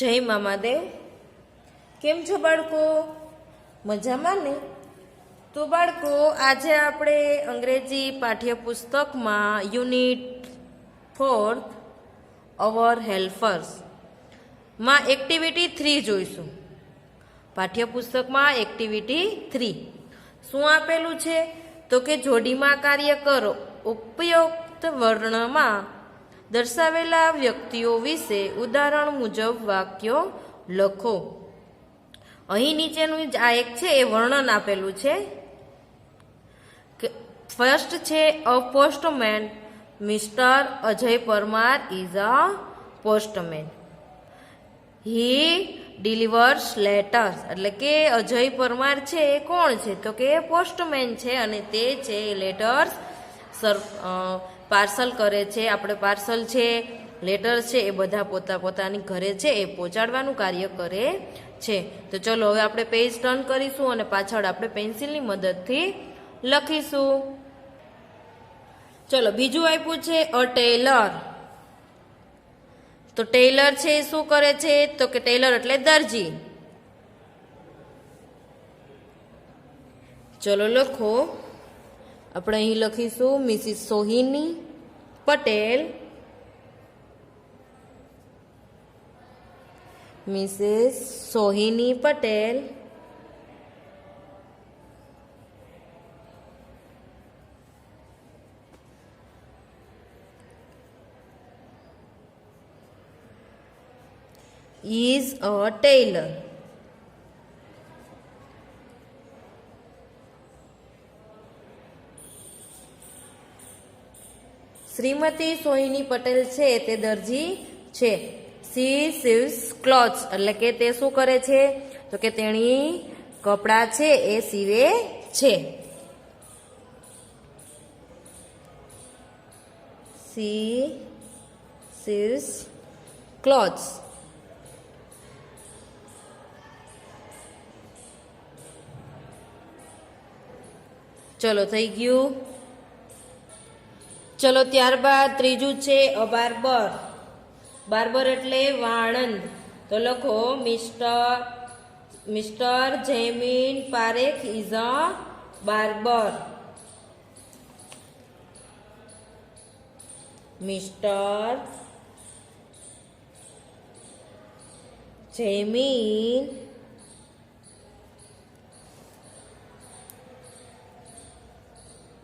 જય મામાદેવ. કેમ છો બાળકો? મજામાં ને? તો બાળકો, આજે આપણે અંગ્રેજી પાઠ્યપુસ્તકમાં યુનિટ 4 અવર હેલ્પર્સ માં એક્ટિવિટી 3 જોઈશું. પાઠ્યપુસ્તકમાં એક્ટિવિટી 3 શું આપેલું છે? તો કે જોડીમાં કાર્ય કરો. ઉપયુક્ત વર્ણમાં દર્શાવેલા વ્યક્તિઓ વિશે ઉદાહરણ મુજબ વાક્યો લખો. અહીં નીચેનું આ એક છે એ વર્ણન આપેલું છે. ફર્સ્ટ છે a postman. Mister Ajay Parmar is a postman. He delivers letters. એટલે કે અજય પરમાર છે એ કોણ છે? તો કે પોસ્ટમેન છે અને તે છે લેટર્સ પાર્સલ કરે છે. આપણે પાર્સલ છે, લેટર છે એ બધા પોતાની ઘરે છે એ પહોંચાડવાનું કાર્ય કરે છે. તો ચલો હવે આપણે પેજ ટર્ન કરીશું અને પાછળ આપણે પેન્સિલની મદદથી લખીશું. ચલો બીજું આપ્યું છે અ ટેલર. તો ટેલર છે એ શું કરે છે? તો કે ટેલર એટલે દરજી. ચલો લખો. આપણે અહીં લખીશું Mrs Sohini Patel. Mrs Sohini Patel is a tailor. Shrimati Sohini Patel છે તે દરજી છે. She sews clothes. એટલે કે તે શું કરે છે? તો કે તેણી કપડાં છે એ સીવે છે. She sews clothes. ચલો થઈ ગયું. ચલો ત્યારબાદ ત્રીજું છે અ બાર્બર. બાર્બર એટલે વાણંદ. તો લખો mister Jaymin Parekh is a barber. Mister Jaymin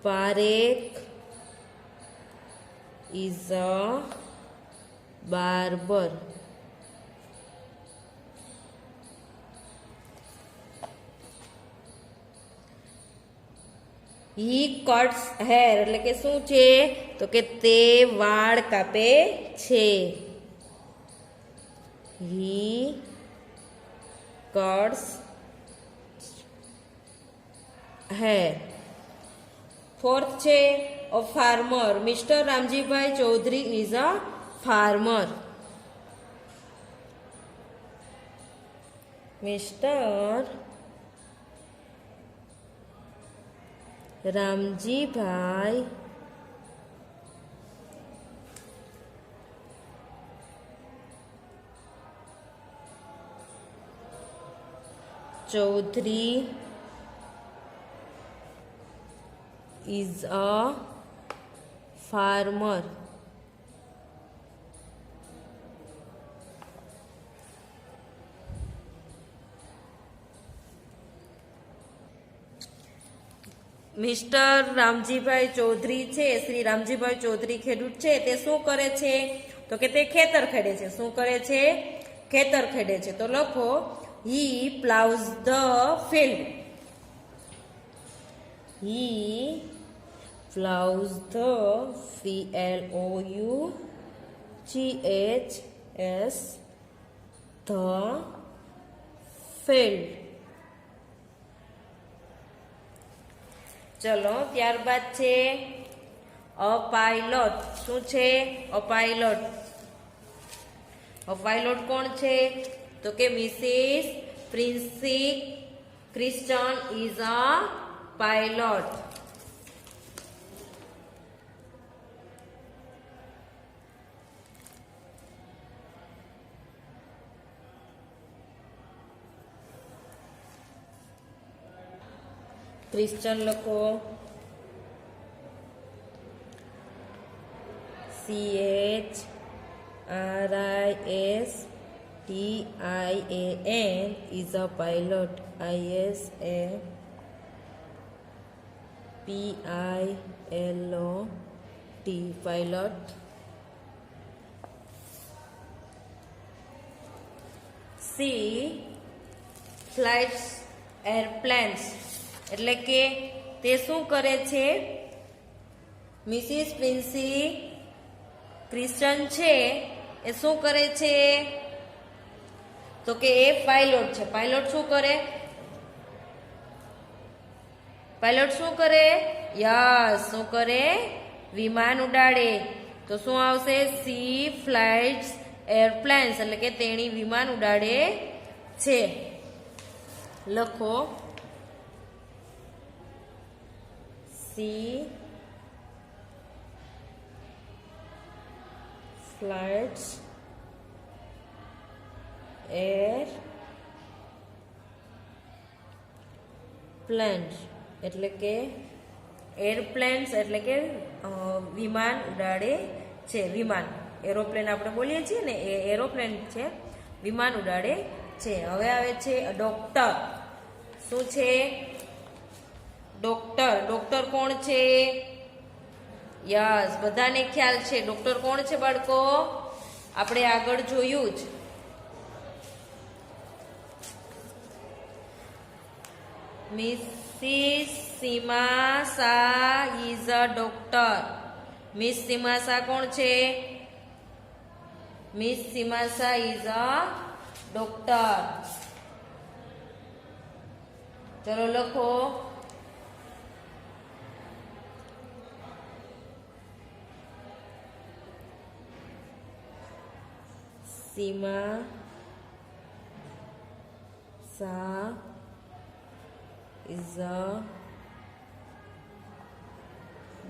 Parekh is a barber. He cuts hair. એટલે કે શું છે? તો કે તે વાળ કાપે છે. He cuts hair. ફોર્થ છે a farmer. Mr Ramjibhai Chaudhary is a farmer. Mr Ramjibhai Chaudhary is a farmer. Mr Ramjibhai Chaudhary છે, શ્રી રામજીભાઈ ચૌધરી ખેડૂત છે, તે શું કરે છે? તો કે તે ખેતર ખેડે છે. શું કરે છે? ખેતર ખેડે છે. તો લખો he ploughs the field. He plows the Ploughs the field. ચલો ત્યારબાદ છે અ પાયલોટ. શું છે? અ પાયલોટ. અ પાયલોટ કોણ છે? તો કે Mrs Princy Christian is a pilot. Christian લખો, CHRISTIAN is a pilot. ISAPILOT pilot. C flights airplanes એટલે કે તે શું કરે છે? મિસિસ પ્રિન્સી ક્રિશ્ચન છે એ શું કરે છે? તો કે એ પાયલોટ છે. પાયલોટ શું કરે? પાયલોટ શું કરે? યસ, શું કરે? વિમાન ઉડાડે. તો શું આવશે? સી ફ્લાઇટ્સ એરપ્લેન્સ એટલે કે તેણી વિમાન ઉડાડે છે. લખો સી ફ્લાઇટ્સ એરપ્લેન્સ એટલે કે એરપ્લેન્સ એટલે કે વિમાન ઉડાડે છે. વિમાન એરોપ્લેન આપણે બોલીએ છીએ ને એ એરોપ્લેન છે, વિમાન ઉડાડે છે. હવે આવે છે ડોક્ટર. શું છે? ડોક્ટર. ડોક્ટર કોણ છે? યસ, બધાને ખ્યાલ છે. ડોક્ટર કોણ છે બાળકો? આપણે આગળ જોયું જ. Mrs Seemasa is a doctor. Miss Seemasa કોણ છે? Miss Seemasa is a doctor. ચલો લખો સીમાસા is a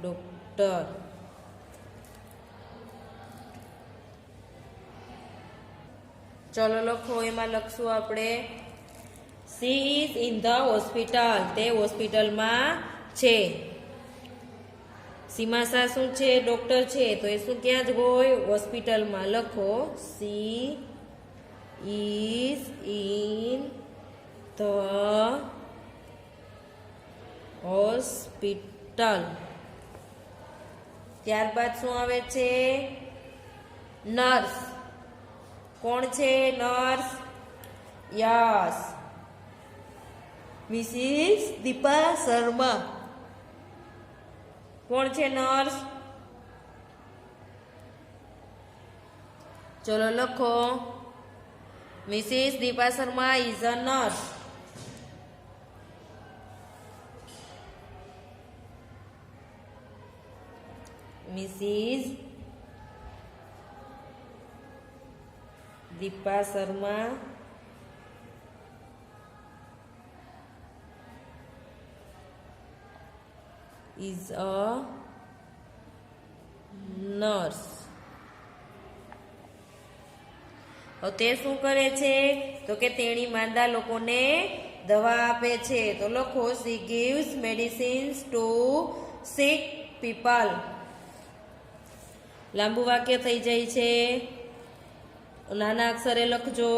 doctor. ચલો લખો. એમાં લખશું આપણે she is in the hospital. તે હોસ્પિટલમાં છે. સીમાસા શું છે? ડોક્ટર છે. તો એ શું ક્યાં જ હોય? હોસ્પિટલમાં. લખો she is in the hospital. ત્યારબાદ શું આવે છે? નર્સ. કોણ છે nurse? Yes, Mrs Deepa Sharma. કોણ છે નર્સ? ચલો લખો Mrs Deepa Sharma is a nurse. મિસિસ દીપા શર્મા is a nurse. તે શું કરે છે? તો કે તેણી માંદા લોકોને દવા આપે છે. તો લખો she gives medicines to sick people. લાંબુ વાક્ય થઈ જાય છે. નાના અક્ષરે લખજો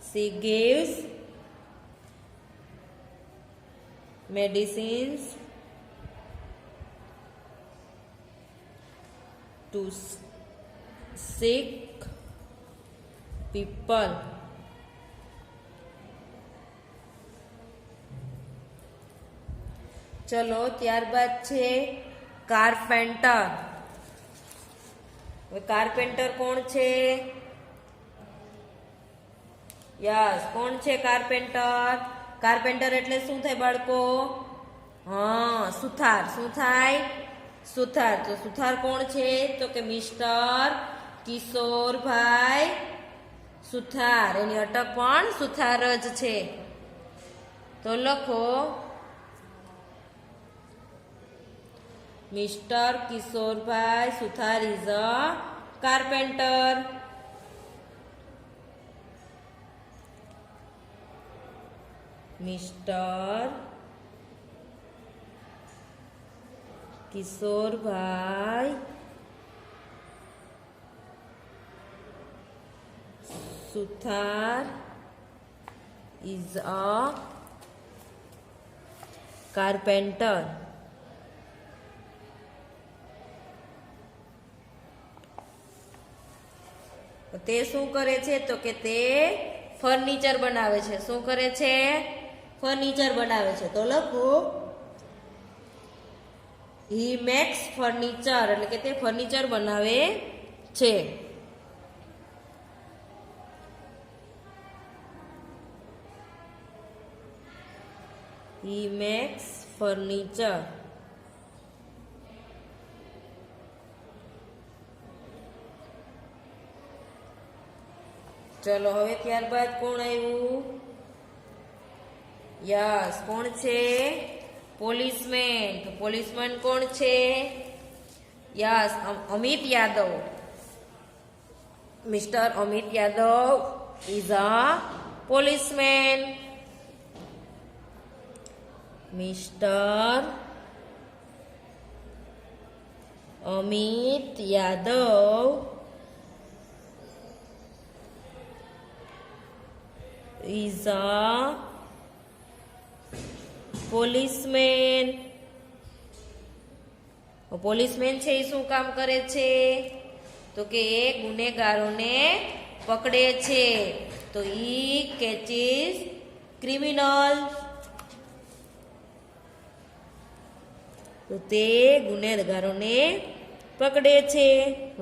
she gives medicines to sick people. ચલો ત્યારબાદ છે કાર્પેન્ટર. કાર્પેન્ટર કોણ છે? યસ, કોણ છે કાર્પેન્ટર? કાર્પેન્ટર એટલે શું થાય બાળકો? હા, સુથાર. શું થાય? સુથાર. તો સુથાર કોણ છે? તો કે મિસ્ટર કિશોરભાઈ સુથાર. એની અટક પણ સુથાર જ છે. તો લખો mister Kishorbhai Suthar is a carpenter. Mister Kishorbhai Suthar is a carpenter. તે શું કરે છે તો કે તે ફર્નિચર બનાવે છે. શું કરે છે? ફર્નિચર બનાવે છે. તો લખો he makes furniture, એટલે કે તે ફર્નિચર બનાવે છે. he makes furniture. ચલો હવે ત્યારબાદ કોણ આવ્યું? યસ, કોણ છે? પોલીસમેન. તો પોલીસમેન કોણ છે? Yes, Amit Yadav. Mister Amit Yadav is a policeman. Mister Amit Yadav is a policeman. Policeman છે એ શું કામ કરે છે તો કે એ ગુનેગારોને પકડે છે. તો ઈ કેચીસ ક્રિમિનલ. તો તે ગુનેગારોને પકડે છે.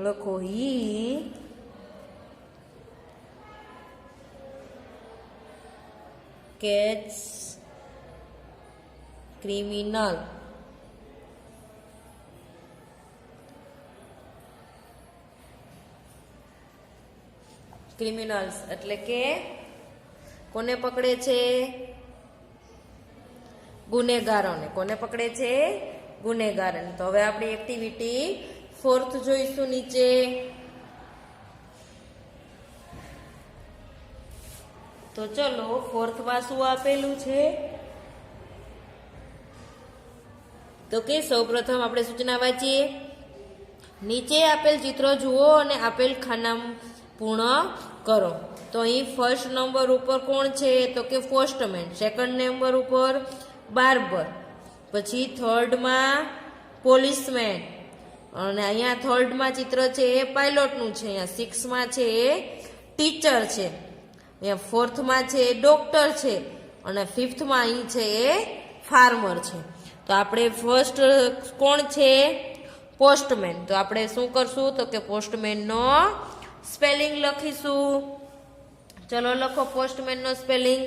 લખો ઈ catch criminal. ક્રિમિનલ્સ એટલે કે કોને પકડે છે? ગુનેગારોને. કોને પકડે છે? ગુનેગારોને. તો હવે આપણી એક્ટિવિટી 4th જોઈશું નીચે. તો ચલો 4th માં શું આપેલું છે તો કે સૌપ્રથમ આપણે સૂચના વાંચીએ. નીચે આપેલ ચિત્રો જુઓ અને આપેલ ખાના પૂર્ણ કરો. તો અહીં ફર્સ્ટ નંબર ઉપર કોણ છે તો કે પોસ્ટમેન. સેકન્ડ નંબર ઉપર બાર્બર. પછી થર્ડમાં પોલીસમેન. અને અહીંયા થર્ડમાં ચિત્ર છે એ પાયલોટનું છે. અહીંયા 6માં છે એ ટીચર છે. અહીંયા 4થમાં છે એ ડોક્ટર છે. અને 5થમાં અહીં છે એ ફાર્મર છે. તો આપણે ફર્સ્ટ કોણ છે? પોસ્ટમેન. તો આપણે શું કરશું તો કે પોસ્ટમેનનો સ્પેલિંગ લખીશું. ચલો લખો પોસ્ટમેનનો સ્પેલિંગ.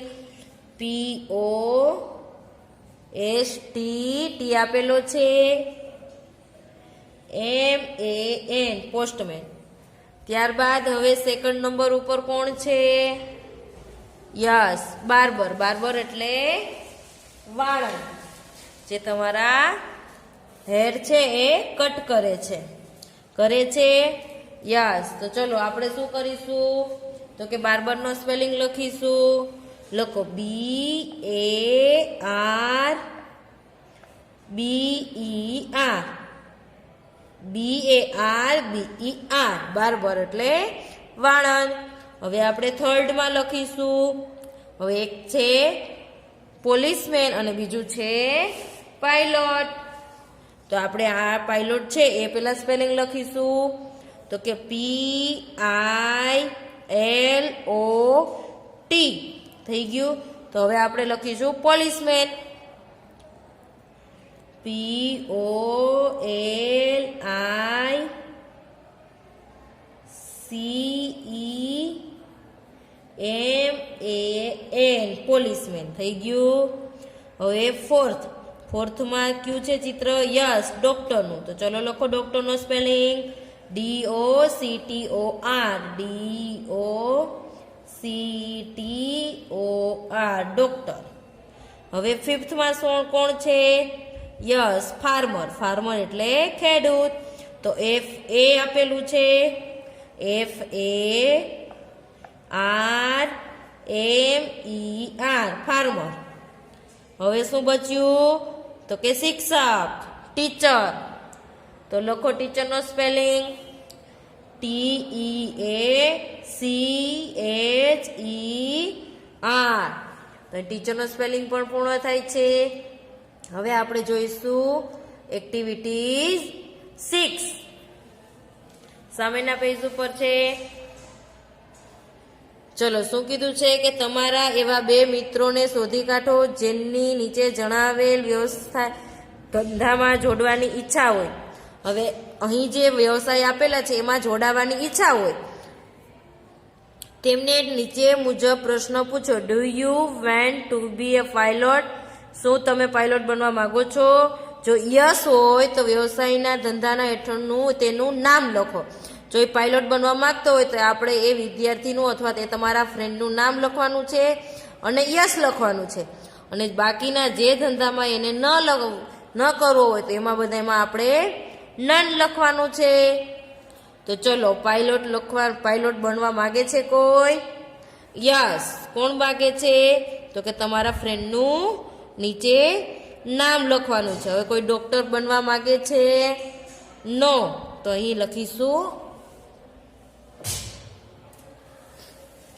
POST ટી આપેલો છે MAN પોસ્ટમેન. ત્યારબાદ હવે સેકન્ડ નંબર ઉપર કોણ છે? Yes, barber. બાર્બર એટલે વાળંદ, જે તમારા હેર છે એ કટ કરે છે. યસ. તો ચલો આપણે શું કરીશું તો કે બાર્બરનો સ્પેલિંગ લખીશું. લખો BARBER. BARBER બાર્બર એટલે વાળંદ. હવે આપણે થર્ડમાં લખીશું. હવે એક છે પોલીસમેન અને બીજું છે પાયલોટ. તો આપણે આ પાયલોટ છે એ પેલા સ્પેલિંગ લખીશું. તો કે PILOT થઈ ગયું. તો હવે આપણે લખીશું પોલીસમેન. POLICEMAN પોલીસમેન થઈ ગયું. હવે ફોર્થમાં કયું છે ચિત્ર? યસ, ડોક્ટરનું. તો ચલો લખો ડોક્ટરનો સ્પેલિંગ. DOCTOR doctor. હવે 5થમાં કોણ છે? Yes, farmer. ફાર્મર એટલે ખેડૂત. તો FA આપેલું છે. FARMER farmer. હવે શું બચ્યું તો કે શિક્ષક, ટીચર. તો લખો ટીચરનો સ્પેલિંગ TEACHER. તો ટીચરનો સ્પેલિંગ પણ પૂર્ણ થાય છે. હવે આપણે જોઈશું એક્ટિવિટીઝ 6. સામેના પેજ ઉપર છે. ચલો શું કીધું છે કે તમારા એવા 2 મિત્રોને શોધી કાઢો જેમની નીચે જણાવેલ વ્યવસાય ધંધામાં જોડવાની ઈચ્છા હોય. હવે અહીં જે વ્યવસાય આપેલા છે એમાં જોડાવાની ઈચ્છા હોય તેમને નીચે મુજબ પ્રશ્ન પૂછો. Do you went to be a pilot? શું તમે પાયલોટ બનવા માંગો છો? જો યસ હોય તો વ્યવસાયના ધંધાના હેઠળનું તેનું નામ લખો. જો એ પાયલોટ બનવા માંગતો હોય તો આપણે એ વિદ્યાર્થીનું અથવા તે તમારા ફ્રેન્ડનું નામ લખવાનું છે અને યસ લખવાનું છે. અને બાકીના જે ધંધામાં એને ન કરવો હોય તો એમાં બધામાં આપણે નન લખવાનું છે. તો ચલો પાયલોટ બનવા માંગે છે કોઈ? યસ. કોણ માંગે છે? તો કે તમારા ફ્રેન્ડનું નીચે નામ લખવાનું છે. હવે કોઈ ડોક્ટર બનવા માંગે છે? નો. તો અહીં લખીશું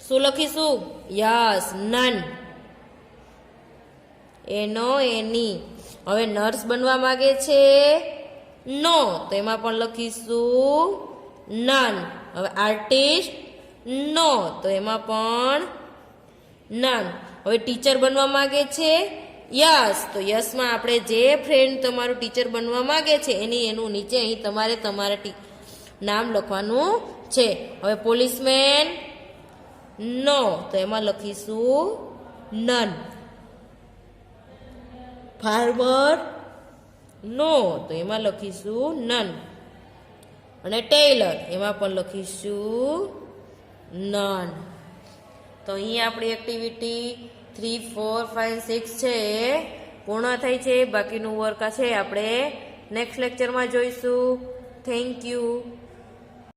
શું લખીશું? Yes, none. એનો એની. હવે નર્સ બનવા માંગે છે? નો. તો એમાં પણ લખીશું નન. હવે આર્ટિસ્ટ? નો. તો એમાં પણ નન. હવે ટીચર બનવા માંગે છે? યસ. તો યસમાં આપણે જે ફ્રેન્ડ તમારું ટીચર બનવા માંગે છે એનું નીચે અહીં તમારે તમારા નામ લખવાનું છે. હવે પોલીસમેન? નો. તો એમાં લખીશું નન. ફાર્મર? નો. તો એમાં લખીશું નન. અને ટેલર? એમાં પણ લખીશું નન. તો અહીં આપણી એક્ટિવિટી 3, 4, 5, 6 છે પૂર્ણ થઈ છે. બાકીનું વર્ક છે આપણે નેક્સ્ટ લેક્ચરમાં જોઈશું. Thank you.